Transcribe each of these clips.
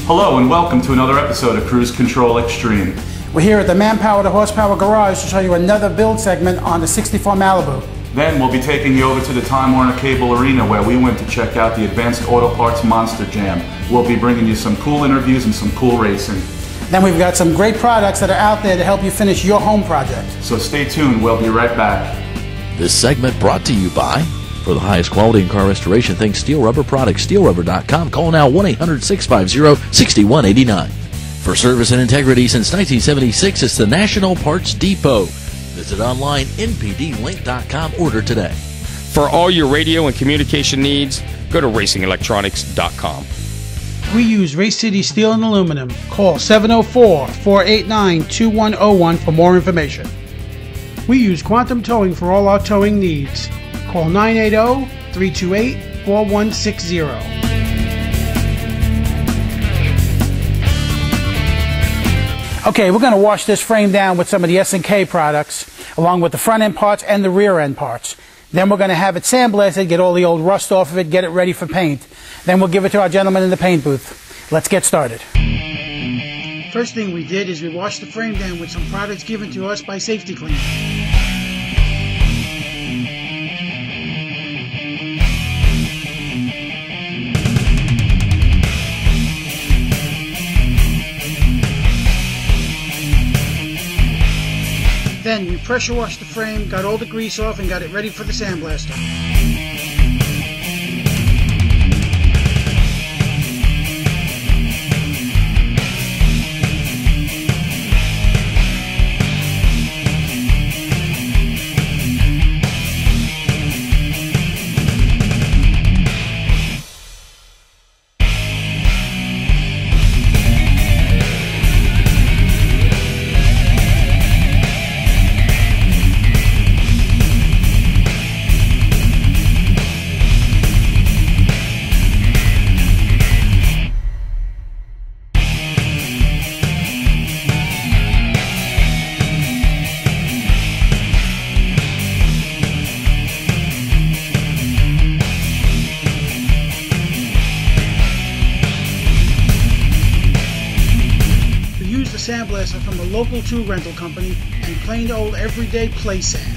Hello and welcome to another episode of Cruise Control Extreme. We're here at the Manpower to Horsepower Garage to show you another build segment on the 64 Malibu. Then we'll be taking you over to the Time Warner Cable Arena where we went to check out the Advanced Auto Parts Monster Jam. We'll be bringing you some cool interviews and some cool racing. Then we've got some great products that are out there to help you finish your home project. So stay tuned, we'll be right back. This segment brought to you by, for the highest quality in car restoration, think Steel Rubber Products, steelrubber.com. Call now 1-800-650-6189. For service and integrity since 1976, it's the National Parts Depot. Visit online, npdlink.com. Order today. For all your radio and communication needs, go to racingelectronics.com. We use Race City Steel and Aluminum. Call 704-489-2101 for more information. We use Quantum Towing for all our towing needs. Call 980-328-4160. Okay, we're going to wash this frame down with some of the S&K products, along with the front end parts and the rear end parts. Then we're going to have it sandblasted, get all the old rust off of it, get it ready for paint. Then we'll give it to our gentleman in the paint booth. Let's get started. First thing we did is we washed the frame down with some products given to us by Safety Clean. Then we pressure washed the frame, got all the grease off, and got it ready for the sandblaster. Sandblaster from a local tool rental company and plain old everyday play sand.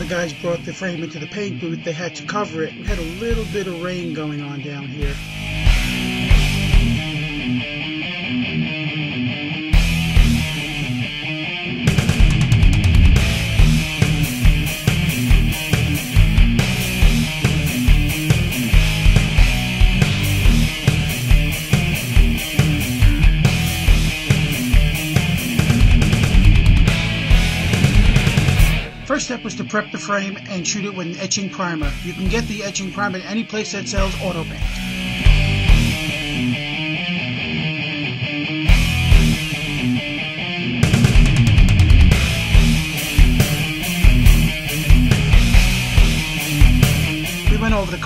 Guys brought the frame into the paint booth, they had to cover it. We had a little bit of rain going on down here. First step was to prep the frame and shoot it with an etching primer. You can get the etching primer at any place that sells auto paint.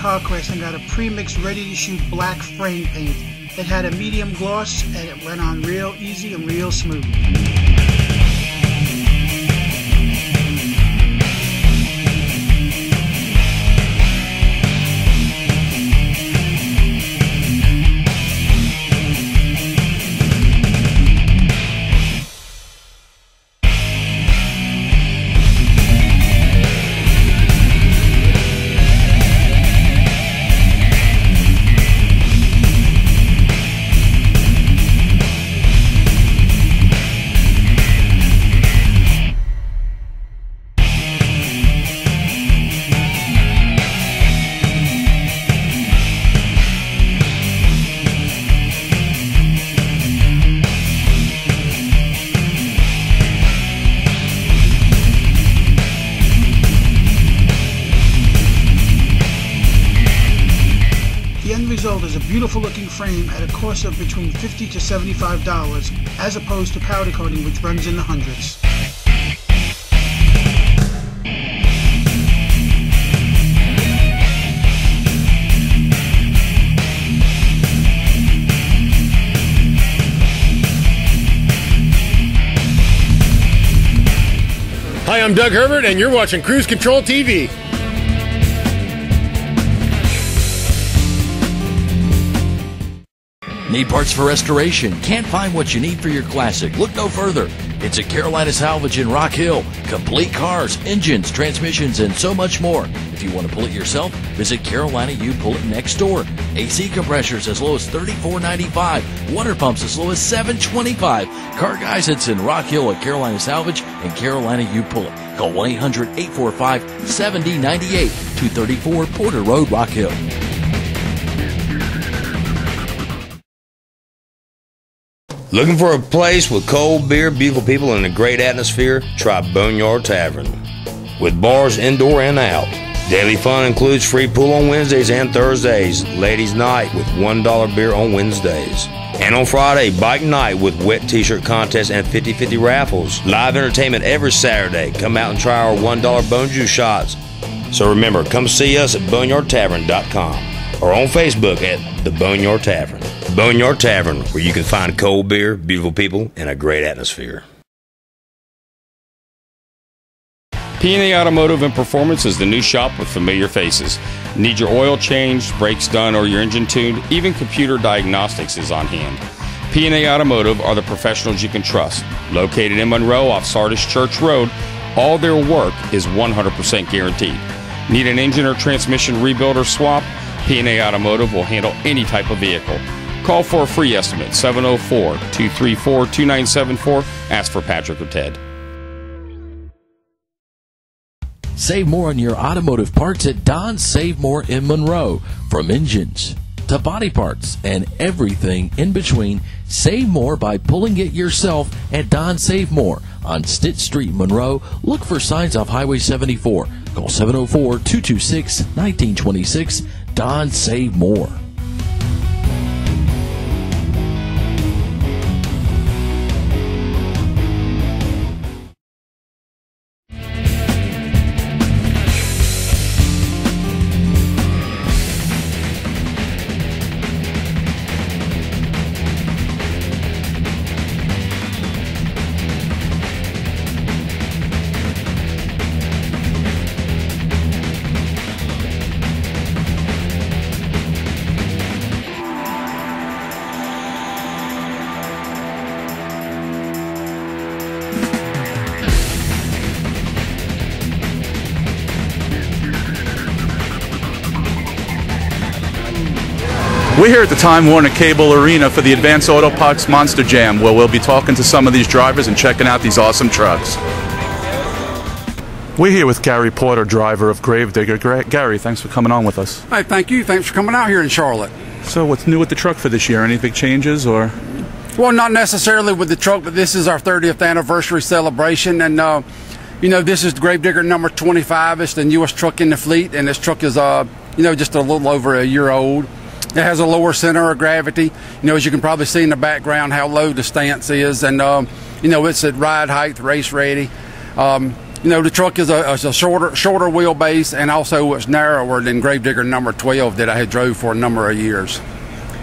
car crash and got a pre-mixed ready-to-shoot black frame paint. It had a medium gloss and it went on real easy and real smooth. The end result is a beautiful looking frame at a cost of between $50 to $75, as opposed to powder coating, which runs in the hundreds. Hi, I'm Doug Herbert, and you're watching Cruise Control TV. Need parts for restoration? Can't find what you need for your classic? Look no further. It's at Carolina Salvage in Rock Hill. Complete cars, engines, transmissions, and so much more. If you want to pull it yourself, visit Carolina U Pull It next door. AC compressors as low as $34.95. Water pumps as low as $7.25. Car guys, it's in Rock Hill at Carolina Salvage and Carolina U Pull It. Call 1-800-845-7098. 234 Porter Road, Rock Hill. Looking for a place with cold beer, beautiful people, and a great atmosphere? Try Boneyard Tavern. With bars indoor and out. Daily fun includes free pool on Wednesdays and Thursdays. Ladies' night with $1 beer on Wednesdays. And on Friday, bike night with wet t-shirt contests and 50-50 raffles. Live entertainment every Saturday. Come out and try our $1 bone juice shots. So remember, come see us at boneyardtavern.com or on Facebook at The Boneyard Tavern. Boneyard Tavern, where you can find cold beer, beautiful people, and a great atmosphere. P&A Automotive and Performance is the new shop with familiar faces. Need your oil changed, brakes done, or your engine tuned? Even computer diagnostics is on hand. P&A Automotive are the professionals you can trust. Located in Monroe off Sardis Church Road, all their work is 100% guaranteed. Need an engine or transmission rebuild or swap? P&A Automotive will handle any type of vehicle. Call for a free estimate, 704-234-2974. Ask for Patrick or Ted. Save more on your automotive parts at Don Save More in Monroe. From engines to body parts and everything in between, save more by pulling it yourself at Don Save More on Stitt Street, Monroe. Look for signs off Highway 74. Call 704-226-1926. Don Save More. We're here at the Time Warner Cable Arena for the Advanced Auto Parts Monster Jam, where we'll be talking to some of these drivers and checking out these awesome trucks. We're here with Gary Porter, driver of Gravedigger. Gary, thanks for coming on with us. Hey, thank you. Thanks for coming out here in Charlotte. So what's new with the truck for this year? Any big changes or? Well, not necessarily with the truck, but this is our 30th anniversary celebration, and you know, this is Gravedigger number 25. It's the newest truck in the fleet, and this truck is you know, just a little over a year old. It has a lower center of gravity. You know, as you can probably see in the background how low the stance is, and you know, it's at ride height, race ready. the truck is a shorter wheelbase, and also it's narrower than Gravedigger number 12 that I had drove for a number of years.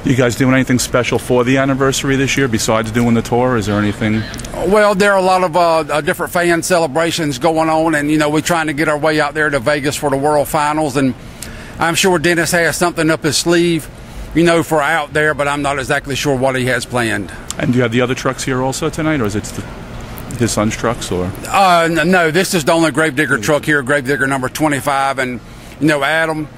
You guys doing anything special for the anniversary this year besides doing the tour? Is there anything? Well, there are a lot of different fan celebrations going on, and we're trying to get our way out there to Vegas for the World Finals, and I'm sure Dennis has something up his sleeve, for out there, but I'm not exactly sure what he has planned. And do you have the other trucks here also tonight, or is it his son's trucks, or? No, this is the only Gravedigger truck here, Gravedigger number 25, and Adam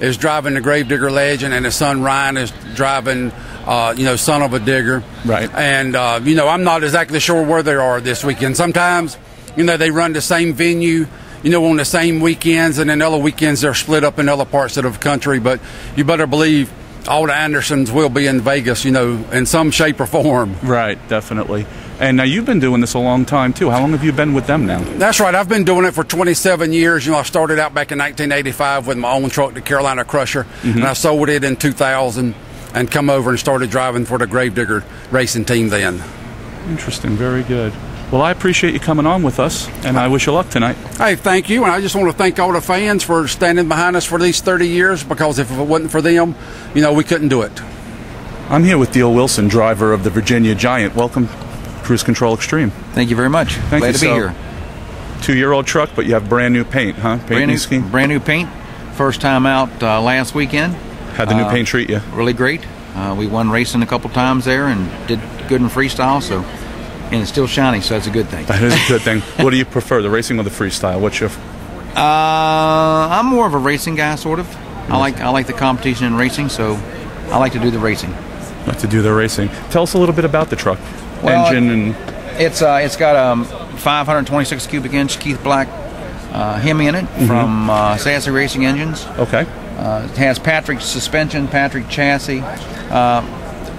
is driving the Gravedigger Legend, and his son Ryan is driving, Son of a Digger. Right. And, I'm not exactly sure where they are this weekend. Sometimes, they run the same venue, on the same weekends, and then other weekends they're split up in other parts of the country. But you better believe all the Andersons will be in Vegas, in some shape or form. Right, definitely. And now you've been doing this a long time, too. How long have you been with them now? That's right. I've been doing it for 27 years. I started out back in 1985 with my own truck, the Carolina Crusher, and I sold it in 2000 and come over and started driving for the Gravedigger racing team then. Interesting. Very good. Well, I appreciate you coming on with us, and I wish you luck tonight. Hey, thank you. And I just want to thank all the fans for standing behind us for these 30 years, because if it wasn't for them, we couldn't do it. I'm here with Deal Wilson, driver of the Virginia Giant. Welcome, Cruise Control Extreme. Thank you very much. Glad to be here. 2-year-old truck, but you have brand new paint, huh? Brand new paint. First time out last weekend. How'd the new paint treat you? Really great. We won racing a couple times there and did good in freestyle, and it's still shiny, so that's a good thing. That is a good thing. What do you prefer, the racing or the freestyle? What's your? I'm more of a racing guy, sort of. I like the competition in racing, so I like to do the racing. Like to do the racing. Tell us a little bit about the truck. Engine and. It's got 526 cubic inch Keith Black Hemi in it from Sassy Racing Engines. Okay. It has Patrick suspension, Patrick chassis.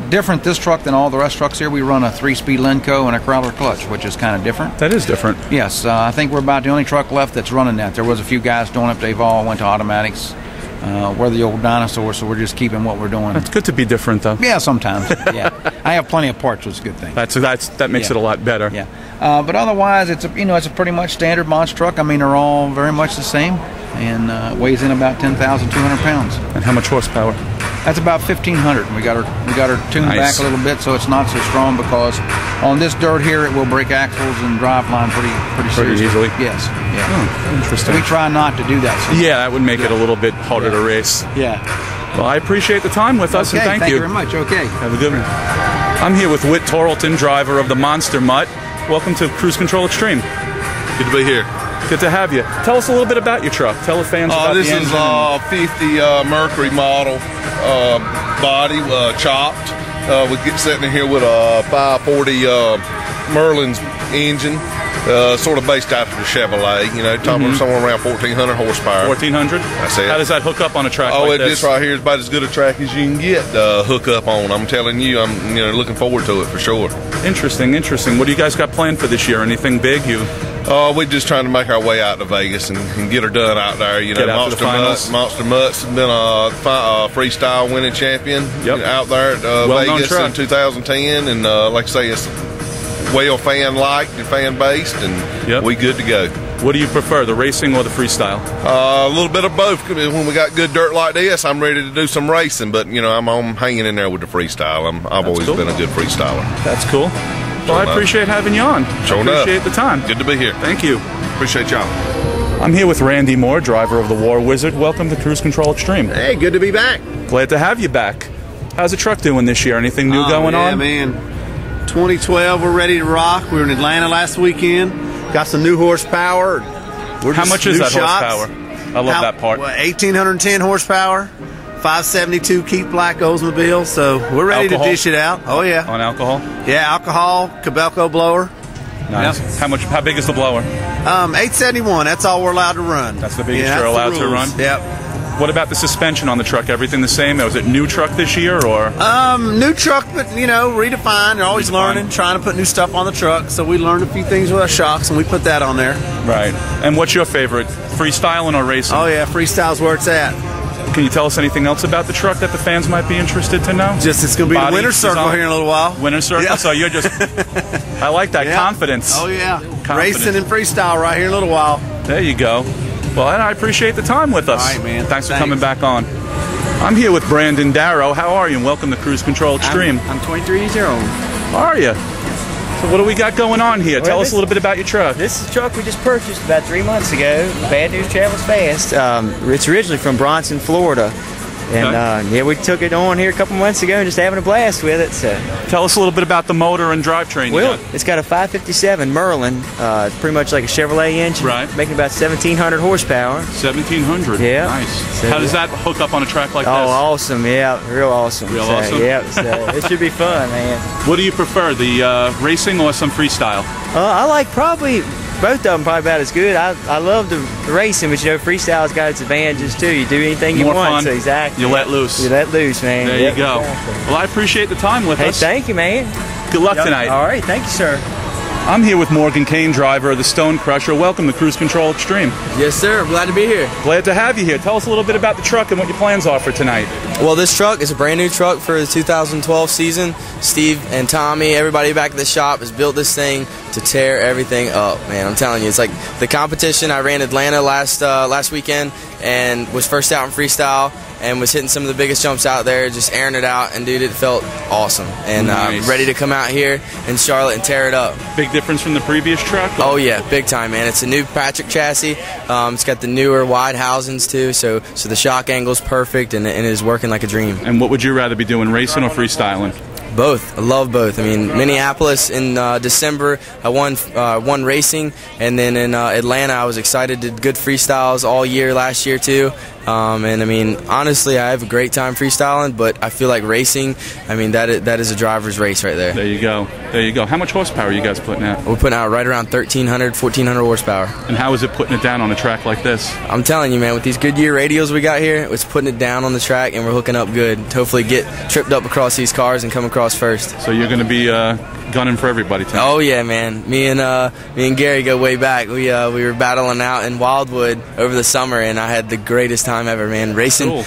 Different this truck than all the rest trucks here. We run a 3-speed Lenco and a Crowler clutch, which is kind of different. That is different. Yes, I think we're about the only truck left that's running that. There was a few guys doing it. They've all went to automatics. We're the old dinosaurs, so we're just keeping what we're doing. It's good to be different, though. Yeah, sometimes. Yeah, I have plenty of parts, which is a good thing. That makes it a lot better. Yeah, but otherwise, it's a pretty much standard monster truck. I mean, they're all very much the same, and weighs in about 10,200 pounds. And how much horsepower? That's about 1,500. We got her tuned back a little bit, so it's not so strong, because on this dirt here, it will break axles and driveline pretty easily. Yes. Yeah. Oh, interesting. We try not to do that. Yeah, that would make it a little bit harder to race. Yeah. Well, I appreciate the time with us, and thank you. Thank you very much. Okay. Have a good one. I'm here with Whit Toralton, driver of the Monster Mutt. Welcome to Cruise Control Extreme. Good to be here. Good to have you. Tell us a little bit about your truck. Tell the fans about this the engine. This is a 50 Mercury model body, chopped. We get sitting in here with a 540 Merlin's engine, sort of based after the Chevrolet. Talking somewhere around 1,400 horsepower. 1,400? That's it. How does that hook up on a track like this? This right here is about as good a track as you can get hook up on. I'm telling you, I'm looking forward to it for sure. Interesting. What do you guys got planned for this year? Anything big? We're just trying to make our way out to Vegas and get her done out there. Monster Mutt's been a freestyle winning champion out there at Vegas in 2010, and like I say, it's well fan liked and fan based, and we good to go. What do you prefer, the racing or the freestyle? A little bit of both. When we got good dirt like this, I'm ready to do some racing, but I'm hanging in there with the freestyle. I've always been a good freestyler. That's cool. Well, I appreciate having you on. Appreciate the time. Good to be here. Thank you. Appreciate y'all. I'm here with Randy Moore, driver of the War Wizard. Welcome to Cruise Control Extreme. Hey, good to be back. Glad to have you back. How's the truck doing this year? Anything new going on? Yeah, man. 2012, we're ready to rock. We were in Atlanta last weekend. Got some new horsepower. How much is that horsepower? I love that part. 1,810 horsepower. 572 Keith Black Oldsmobile, so we're ready to dish it out. Oh yeah. On alcohol? Yeah, alcohol, Cabelco blower. Nice. Yep. How big is the blower? 871. That's all we're allowed to run. That's the biggest you're allowed to run? Yep. What about the suspension on the truck? Everything the same? Was it new truck this year or? New truck, but redefined. You're always learning, trying to put new stuff on the truck. So we learned a few things with our shocks, and we put that on there. Right. And what's your favorite? Freestyling or racing? Oh yeah, freestyle's where it's at. Can you tell us anything else about the truck that the fans might be interested to know? Just it's going to be the winner's circle here in a little while. Winner's circle? Yeah. So you're just... I like that confidence. Oh, yeah. racing and freestyle right here in a little while. There you go. Well, and I appreciate the time with us. All right, man. Thanks for coming back on. I'm here with Brandon Darrow. How are you? And welcome to Cruise Control Extreme. I'm 23 years old. Are you? So what do we got going on here? Tell us a little bit about your truck. This is a truck we just purchased about 3 months ago. Bad news travels fast. It's originally from Bronson, Florida. And yeah, we took it on here a couple months ago and just having a blast with it. So, tell us a little bit about the motor and drivetrain. Well, it's got a 557 Merlin, pretty much like a Chevrolet engine, making about 1,700 horsepower. 1,700. Yeah. Nice. So, how does that hook up on a track like this? Oh, awesome! Yeah, real awesome. Real awesome. Yeah, so it should be fun, man. What do you prefer, the racing or some freestyle? I like probably. Both of them probably about as good. I love the racing, but you know, freestyle's got its advantages too. You do anything you More want. fun. So exactly. You let loose. You let loose, man. There you go. Exactly. Well, I appreciate the time with us. Hey, thank you, man. Good luck tonight. All right, thank you, sir. I'm here with Morgan Kane, driver of the Stone Crusher. Welcome to Cruise Control Extreme. Yes, sir. I'm glad to be here. Glad to have you here. Tell us a little bit about the truck and what your plans are for tonight. Well, this truck is a brand new truck for the 2012 season. Steve and Tommy, everybody back at the shop has built this thing to tear everything up, man. I'm telling you, it's like the competition. I ran Atlanta last weekend and was first out in freestyle and was hitting some of the biggest jumps out there, just airing it out, and dude, it felt awesome. And nice. Ready to come out here in Charlotte and tear it up. Big difference from the previous truck? Oh yeah, big time, man. It's a new Patrick chassis. It's got the newer wide housings too, so the shock angle's perfect, and it is working like a dream. And what would you rather be doing, racing or freestyling? Both. I love both. I mean, Minneapolis in December, I won racing, and then in Atlanta, I was excited. Did good freestyles all year last year too. And I mean, honestly, I have a great time freestyling, but I feel like racing, I mean, that is a driver's race right there. There you go. There you go. How much horsepower are you guys putting out? We're putting out right around 1,300, 1,400 horsepower. And how is it putting it down on a track like this? I'm telling you, man, with these Goodyear radials we got here, it's putting it down on the track, and we're hooking up good. Hopefully get tripped up across these cars and come across first. So you're going to be gunning for everybody tonight? Oh yeah, man. Me and Gary go way back. We were battling out in Wildwood over the summer, and I had the greatest time ever, man. Racing a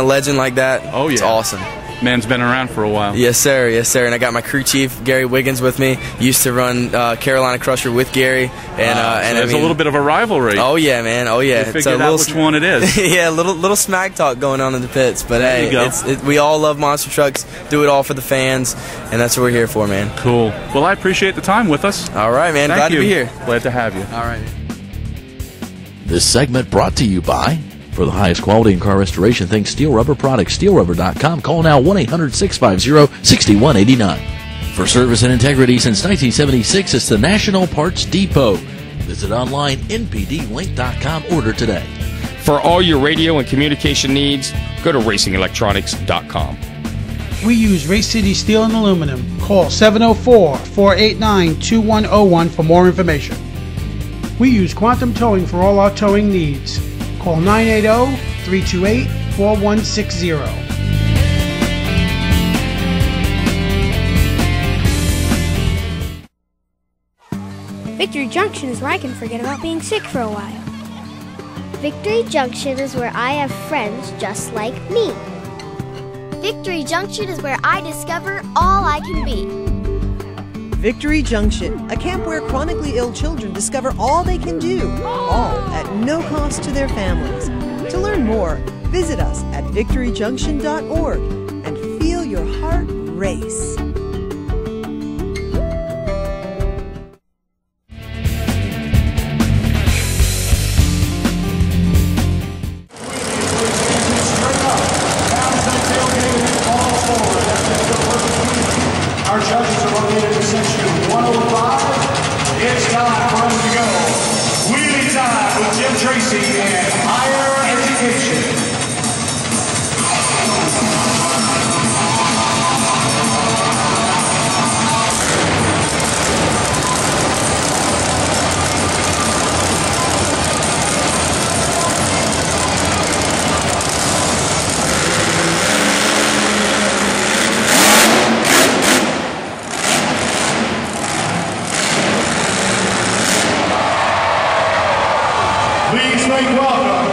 legend like that. Oh yeah, it's awesome. Man's been around for a while. Yes, sir. Yes, sir. And I got my crew chief, Gary Wiggins, with me. Used to run Carolina Crusher with Gary. And so there's a little bit of a rivalry. Oh yeah, man. Oh yeah. You figured out which one it is. Yeah, little smack talk going on in the pits. But there hey, we all love monster trucks. Do it all for the fans, and that's what we're here for, man. Cool. Well, I appreciate the time with us. All right, man. Glad to be here. Glad to have you. All right. This segment brought to you by, for the highest quality in car restoration, think Steel Rubber Products. SteelRubber.com. Call now 1-800-650-6189. For service and integrity since 1976, it's the National Parts Depot. Visit online, npdlink.com. Order today. For all your radio and communication needs, go to racingelectronics.com. We use Race City Steel and Aluminum. Call 704-489-2101 for more information. We use Quantum Towing for all our towing needs. Call 980-328-4160. Victory Junction is where I can forget about being sick for a while. Victory Junction is where I have friends just like me. Victory Junction is where I discover all I can be. Victory Junction, a camp where chronically ill children discover all they can do, all at no cost to their families. To learn more, visit us at victoryjunction.org and feel your heart race. Our judges are located in section 105. It's time for us to go. Wheelie time with Jim Tracy and Higher Education. Please make welcome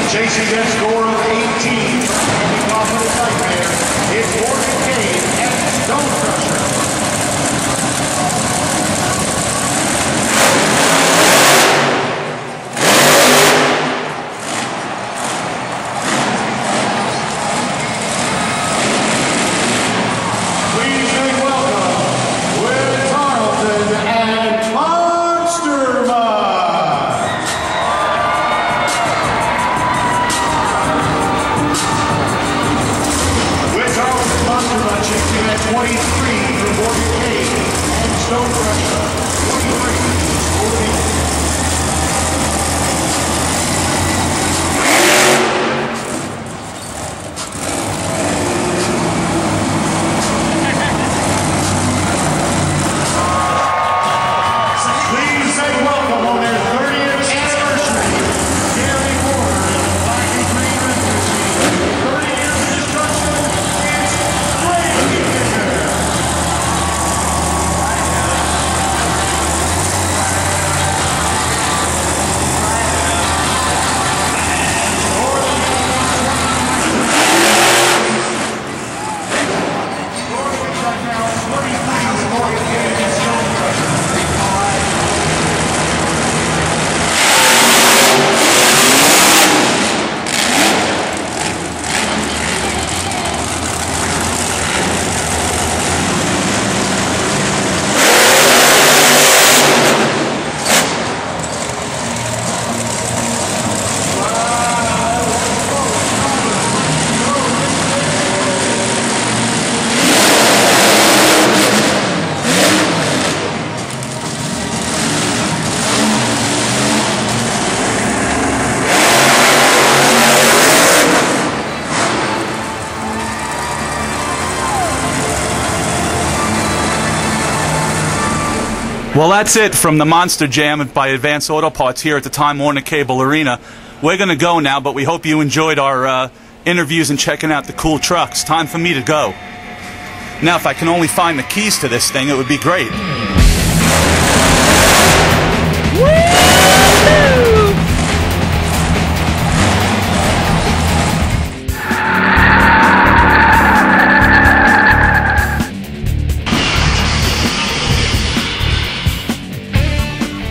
Chasing that score of 18, coming off of the nightmare, it's Morgan Kane and Stone Crusher. Please make welcome with Tarleton and Monster Mud. Chasing at 23 for Morgan Kane and Stone Crusher, 23, 14. Please say welcome on their 30th anniversary, Gary Ward and the Black and Green Rangers. 30 years of destruction. Well, that's it from the Monster Jam by Advanced Auto Parts here at the Time Warner Cable Arena. We're going to go now, but we hope you enjoyed our interviews and checking out the cool trucks. Time for me to go. Now, if I can only find the keys to this thing, it would be great.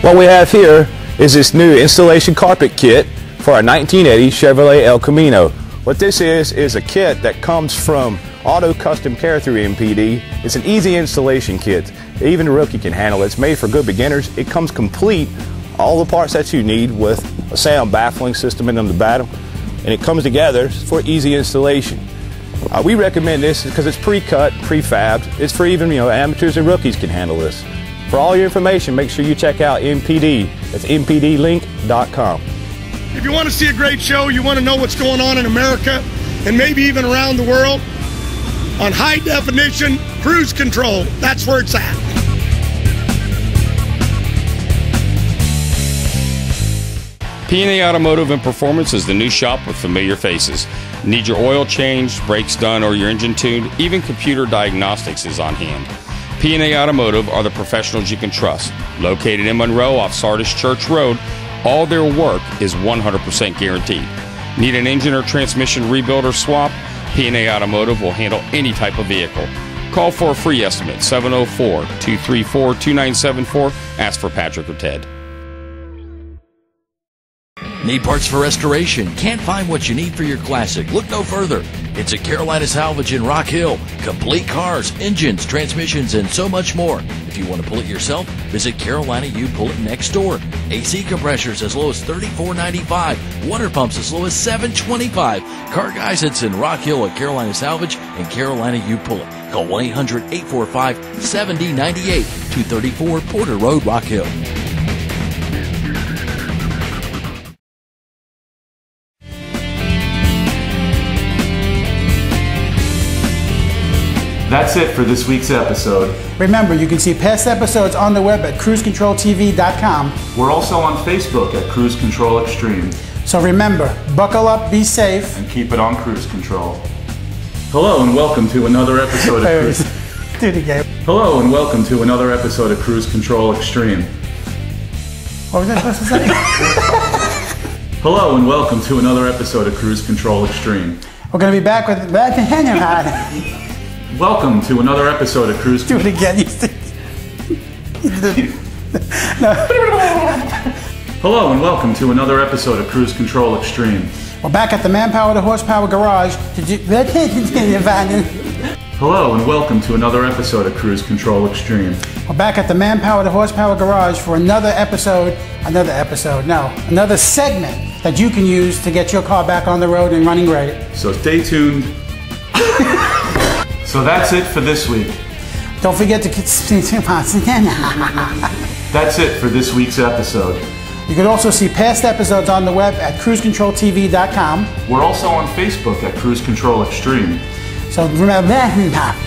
What we have here is this new installation carpet kit for our 1980 Chevrolet El Camino. What this is a kit that comes from Auto Custom Care through MPD. It's an easy installation kit. Even a rookie can handle it. It's made for good beginners. It comes complete, all the parts that you need with a sound baffling system in the bottom, and it comes together for easy installation. We recommend this because it's pre-cut, pre-fabbed. It's for even amateurs and rookies can handle this. For all your information, make sure you check out MPD. That's mpdlink.com. If you want to see a great show, you want to know what's going on in America and maybe even around the world, on high definition cruise control, that's where it's at. P&A Automotive and Performance is the new shop with familiar faces. Need your oil changed, brakes done, or your engine tuned? Even computer diagnostics is on hand. P&A Automotive are the professionals you can trust. Located in Monroe off Sardis Church Road, all their work is 100% guaranteed. Need an engine or transmission rebuild or swap? P&A Automotive will handle any type of vehicle. Call for a free estimate, 704-234-2974. Ask for Patrick or Ted. Need parts for restoration? Can't find what you need for your classic? Look no further. It's at Carolina Salvage in Rock Hill. Complete cars, engines, transmissions, and so much more. If you want to pull it yourself, visit Carolina U Pull It next door. AC compressors as low as $34.95. Water pumps as low as $7.25. Car guys, it's in Rock Hill at Carolina Salvage and Carolina U Pull It. Call 1-800-845-7098. 234 Porter Road, Rock Hill. That's it for this week's episode. Remember, you can see past episodes on the web at cruisecontroltv.com. We're also on Facebook at Cruise Control Extreme. So remember, buckle up, be safe, and keep it on cruise control. Hello and welcome to another episode of Cruise. Do it again. Hello and welcome to another episode of Cruise Control Extreme. What was I supposed to say? Hello and welcome to another episode of Cruise Control Extreme. We're going to be back with Welcome to another episode of Cruise Control. Do it again. Hello and welcome to another episode of Cruise Control Extreme. We're back at the Manpower to Horsepower Garage. Hello and welcome to another episode of Cruise Control Extreme. We're back at the Manpower to Horsepower Garage for another segment that you can use to get your car back on the road and running great. So stay tuned. So that's it for this week. Don't forget to That's it for this week's episode. You can also see past episodes on the web at cruisecontroltv.com. We're also on Facebook at Cruise Control Extreme. So remember that.